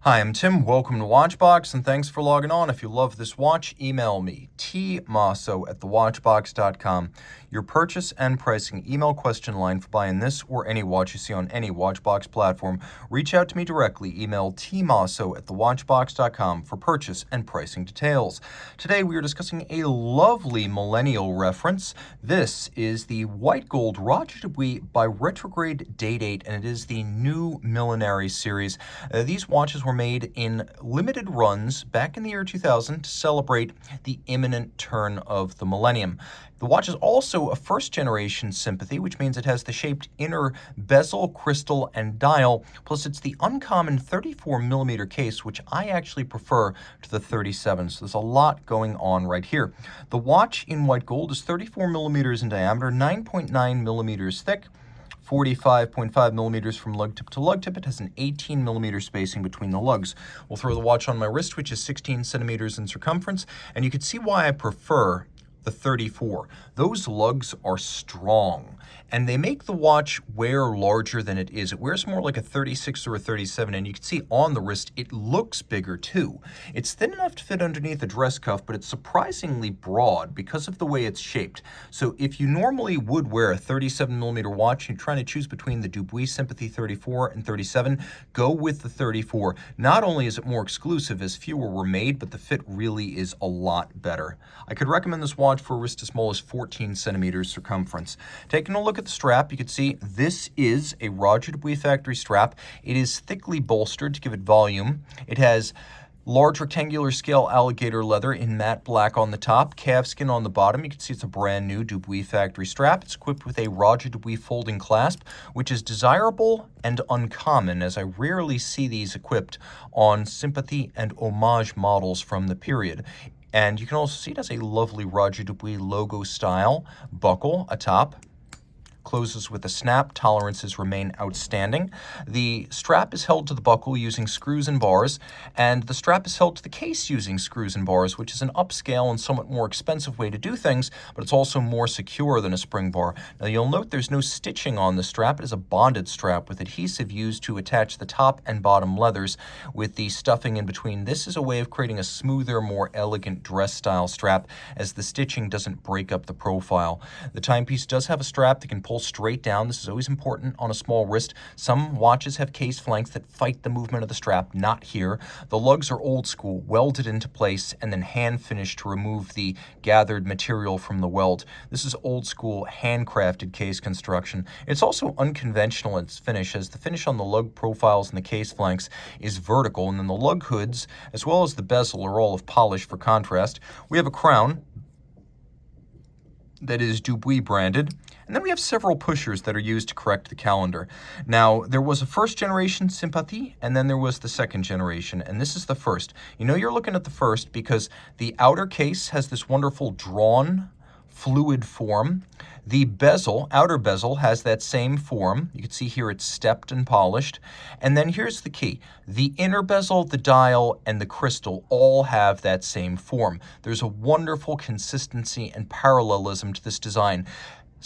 Hi, I'm Tim. Welcome to Watchbox, and thanks for logging on. If you love this watch, email me, tmosso@thewatchbox.com. Your purchase and pricing email question line for buying this or any watch you see on any Watchbox platform. Reach out to me directly. Email tmosso@thewatchbox.com for purchase and pricing details. Today we are discussing a lovely millennial reference. This is the white gold Roger Dubuis Bi-Retrograde Date, and it is the new Millenary series. These watches were made in limited runs back in the year 2000 to celebrate the imminent turn of the millennium. The watch is also a first-generation Sympathie, which means it has the shaped inner bezel, crystal, and dial, plus it's the uncommon 34mm case, which I actually prefer to the 37, so there's a lot going on right here. The watch in white gold is 34mm in diameter, 9.9mm thick, 45.5 millimeters from lug tip to lug tip. It has an 18 millimeter spacing between the lugs. We'll throw the watch on my wrist, which is 16 centimeters in circumference, and you can see why I prefer the 34. Those lugs are strong, and they make the watch wear larger than it is. It wears more like a 36 or a 37, and you can see on the wrist it looks bigger too. It's thin enough to fit underneath a dress cuff, but it's surprisingly broad because of the way it's shaped. So if you normally would wear a 37mm watch and you're trying to choose between the Dubuis Sympathie 34 and 37, go with the 34. Not only is it more exclusive as fewer were made, but the fit really is a lot better. I could recommend this watch for a wrist as small as 14 centimeters circumference. Taking a look at the strap, you can see this is a Roger Dubuis factory strap. It is thickly bolstered to give it volume. It has large rectangular scale alligator leather in matte black on the top, calfskin on the bottom. You can see it's a brand new Dubuis factory strap. It's equipped with a Roger Dubuis folding clasp, which is desirable and uncommon, as I rarely see these equipped on Sympathie and homage models from the period. And you can also see it has a lovely Roger Dubuis logo style buckle atop. Closes with a snap. Tolerances remain outstanding. The strap is held to the buckle using screws and bars, and the strap is held to the case using screws and bars, which is an upscale and somewhat more expensive way to do things, but it's also more secure than a spring bar. Now you'll note there's no stitching on the strap. It is a bonded strap with adhesive used to attach the top and bottom leathers with the stuffing in between. This is a way of creating a smoother, more elegant dress style strap, as the stitching doesn't break up the profile. The timepiece does have a strap that can pull straight down. This is always important on a small wrist. Some watches have case flanks that fight the movement of the strap, not here. The lugs are old school, welded into place and then hand finished to remove the gathered material from the weld. This is old school handcrafted case construction. It's also unconventional in its finish, as the finish on the lug profiles and the case flanks is vertical, and then the lug hoods as well as the bezel are all of polish for contrast. We have a crown that is Dubuis branded. And then we have several pushers that are used to correct the calendar. Now, there was a first generation Sympathie, and then there was the second generation, and this is the first. You know you're looking at the first because the outer case has this wonderful drawn fluid form. The bezel, outer bezel, has that same form. You can see here it's stepped and polished. And then here's the key. The inner bezel, the dial, and the crystal all have that same form. There's a wonderful consistency and parallelism to this design.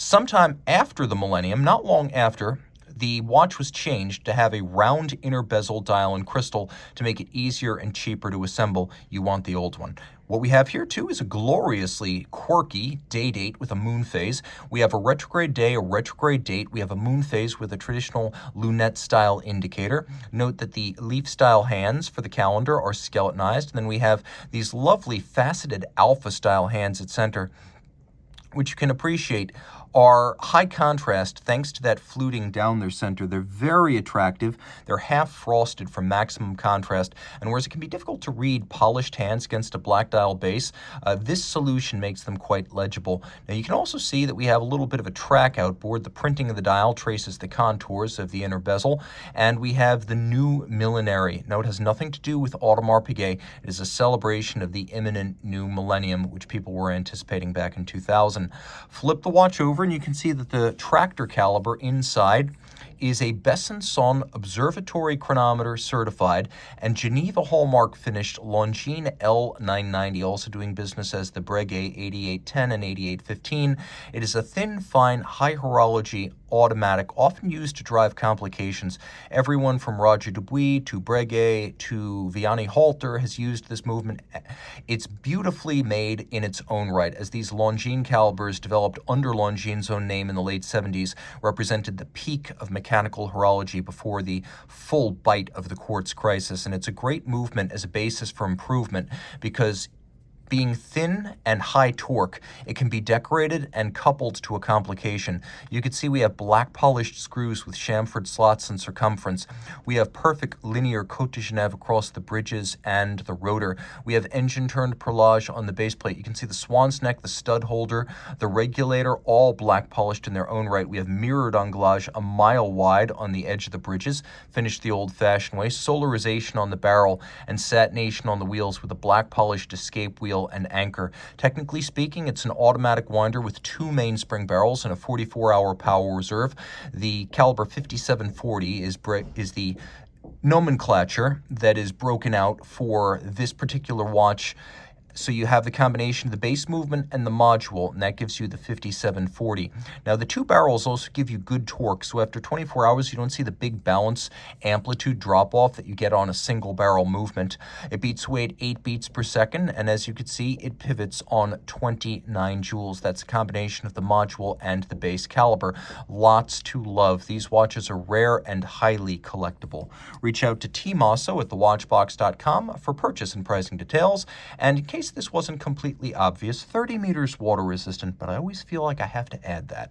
Sometime after the millennium, not long after, the watch was changed to have a round inner bezel, dial, and crystal to make it easier and cheaper to assemble. You want the old one. What we have here, too, is a gloriously quirky date with a moon phase. We have a retrograde day, a retrograde date. We have a moon phase with a traditional lunette-style indicator. Note that the leaf-style hands for the calendar are skeletonized. And then we have these lovely faceted alpha-style hands at center, which you can appreciate are high contrast thanks to that fluting down their center. They're very attractive. They're half frosted for maximum contrast, and whereas it can be difficult to read polished hands against a black dial base, this solution makes them quite legible. Now you can also see that we have a little bit of a track outboard. The printing of the dial traces the contours of the inner bezel, and we have the new Millenary. Now it has nothing to do with Audemars Piguet. It is a celebration of the imminent new millennium, which people were anticipating back in 2000. Flip the watch over and you can see that the tractor caliber inside is a Besançon Observatory chronometer certified and Geneva hallmark finished Longines L990, also doing business as the Breguet 8810 and 8815. It is a thin, fine, high horology automatic, often used to drive complications. Everyone from Roger Dubuis to Breguet to Vianney Halter has used this movement. It's beautifully made in its own right, as these Longines calibers, developed under Longines' own name in the late 70s, represented the peak of mechanical horology before the full bite of the quartz crisis. And it's a great movement as a basis for improvement because being thin and high torque, it can be decorated and coupled to a complication. You can see we have black polished screws with chamfered slots and circumference. We have perfect linear Côte de Genève across the bridges and the rotor. We have engine-turned perlage on the base plate. You can see the swan's neck, the stud holder, the regulator, all black polished in their own right. We have mirrored anglage a mile wide on the edge of the bridges, finished the old-fashioned way, solarization on the barrel, and satination on the wheels with a black polished escape wheel and anchor. Technically speaking, it's an automatic winder with two mainspring barrels and a 44-hour power reserve. The caliber 5740 is the nomenclature that is broken out for this particular watch. So you have the combination of the base movement and the module, and that gives you the 5740. Now, the two barrels also give you good torque, so after 24 hours, you don't see the big balance amplitude drop-off that you get on a single barrel movement. It beats weight 8 beats per second, and as you can see, it pivots on 29 joules. That's a combination of the module and the base caliber. Lots to love. These watches are rare and highly collectible. Reach out to Team Mosso at thewatchbox.com for purchase and pricing details, and in case this wasn't completely obvious, 30 meters water resistant, but I always feel like I have to add that.